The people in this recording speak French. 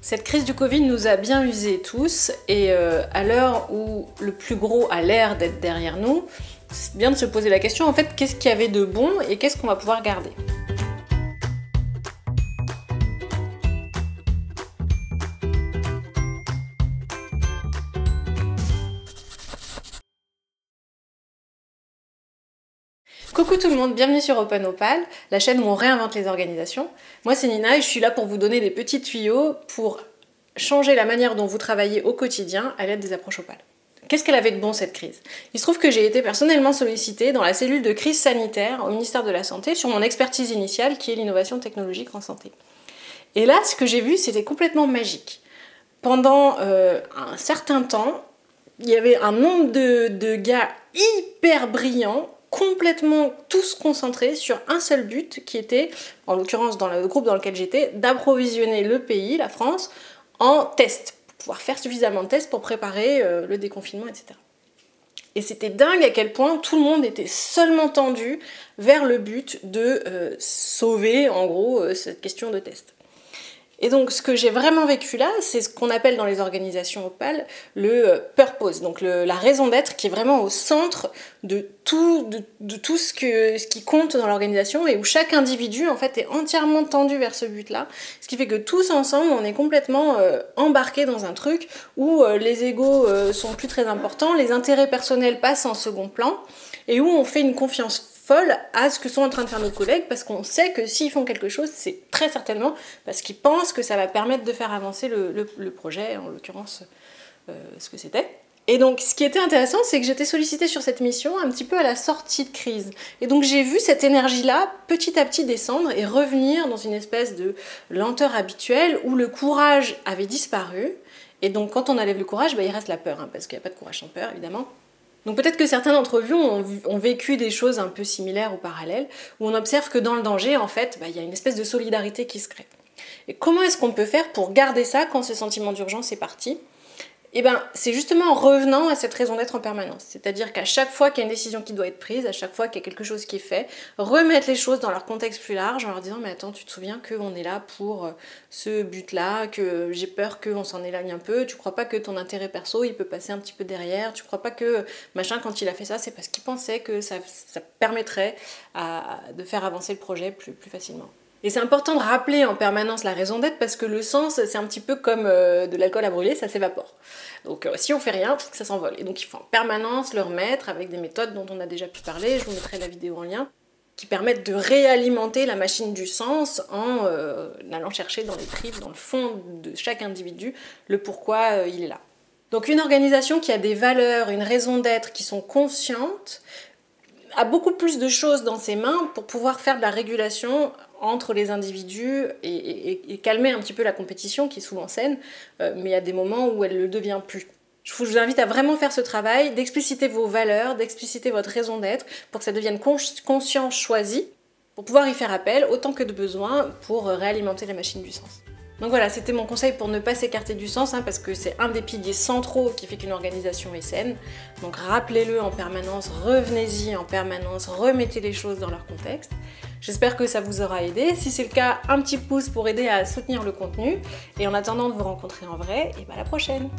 Cette crise du Covid nous a bien usés tous et à l'heure où le plus gros a l'air d'être derrière nous, c'est bien de se poser la question en fait qu'est-ce qu'il y avait de bon et qu'est-ce qu'on va pouvoir garder. Coucou tout le monde, bienvenue sur Open Opal, la chaîne où on réinvente les organisations. Moi c'est Nina et je suis là pour vous donner des petits tuyaux pour changer la manière dont vous travaillez au quotidien à l'aide des approches Opal. Qu'est-ce qu'elle avait de bon cette crise? Il se trouve que j'ai été personnellement sollicitée dans la cellule de crise sanitaire au ministère de la Santé sur mon expertise initiale qui est l'innovation technologique en santé. Et là ce que j'ai vu c'était complètement magique. Pendant un certain temps, il y avait un nombre de gars hyper brillants, complètement tous concentrés sur un seul but qui était, en l'occurrence dans le groupe dans lequel j'étais, d'approvisionner le pays, la France, en tests, pour pouvoir faire suffisamment de tests pour préparer le déconfinement, etc. Et c'était dingue à quel point tout le monde était seulement tendu vers le but de sauver, en gros, cette question de tests. Et donc ce que j'ai vraiment vécu là, c'est ce qu'on appelle dans les organisations Opal le purpose, donc la raison d'être qui est vraiment au centre de tout ce qui compte dans l'organisation et où chaque individu en fait est entièrement tendu vers ce but-là, ce qui fait que tous ensemble on est complètement embarqués dans un truc où les égos sont plus très importants, les intérêts personnels passent en second plan et où on fait une confiance folle à ce que sont en train de faire nos collègues parce qu'on sait que s'ils font quelque chose, c'est très certainement parce qu'ils pensent que ça va permettre de faire avancer le projet, en l'occurrence ce que c'était. Et donc ce qui était intéressant, c'est que j'étais sollicitée sur cette mission un petit peu à la sortie de crise. Et donc j'ai vu cette énergie-là petit à petit descendre et revenir dans une espèce de lenteur habituelle où le courage avait disparu. Et donc quand on enlève le courage, il reste la peur, parce qu'il n'y a pas de courage sans peur, évidemment. Donc peut-être que certains d'entre vous ont vécu des choses un peu similaires ou parallèles, où on observe que dans le danger, en fait, il y a une espèce de solidarité qui se crée. Et comment est-ce qu'on peut faire pour garder ça quand ce sentiment d'urgence est parti ? Eh bien, c'est justement en revenant à cette raison d'être en permanence. C'est-à-dire qu'à chaque fois qu'il y a une décision qui doit être prise, à chaque fois qu'il y a quelque chose qui est fait, remettre les choses dans leur contexte plus large en leur disant « mais attends, tu te souviens qu'on est là pour ce but-là, que j'ai peur qu'on s'en éloigne un peu, tu crois pas que ton intérêt perso, il peut passer un petit peu derrière, tu crois pas que machin, quand il a fait ça, c'est parce qu'il pensait que ça permettrait de faire avancer le projet plus facilement ». Et c'est important de rappeler en permanence la raison d'être parce que le sens, c'est un petit peu comme de l'alcool à brûler, ça s'évapore. Donc si on fait rien, ça s'envole. Et donc il faut en permanence le remettre avec des méthodes dont on a déjà pu parler, je vous mettrai la vidéo en lien, qui permettent de réalimenter la machine du sens en allant chercher dans les tripes, dans le fond de chaque individu, le pourquoi il est là. Donc une organisation qui a des valeurs, une raison d'être qui sont conscientes, a beaucoup plus de choses dans ses mains pour pouvoir faire de la régulation entre les individus et calmer un petit peu la compétition qui est souvent saine, mais il y a des moments où elle ne le devient plus. Je vous invite à vraiment faire ce travail, d'expliciter vos valeurs, d'expliciter votre raison d'être pour que ça devienne conscient, choisi, pour pouvoir y faire appel autant que de besoin pour réalimenter la machine du sens. Donc voilà, c'était mon conseil pour ne pas s'écarter du sens, parce que c'est un des piliers centraux qui fait qu'une organisation est saine. Donc rappelez-le en permanence, revenez-y en permanence, remettez les choses dans leur contexte. J'espère que ça vous aura aidé. Si c'est le cas, un petit pouce pour aider à soutenir le contenu. Et en attendant de vous rencontrer en vrai, et à la prochaine!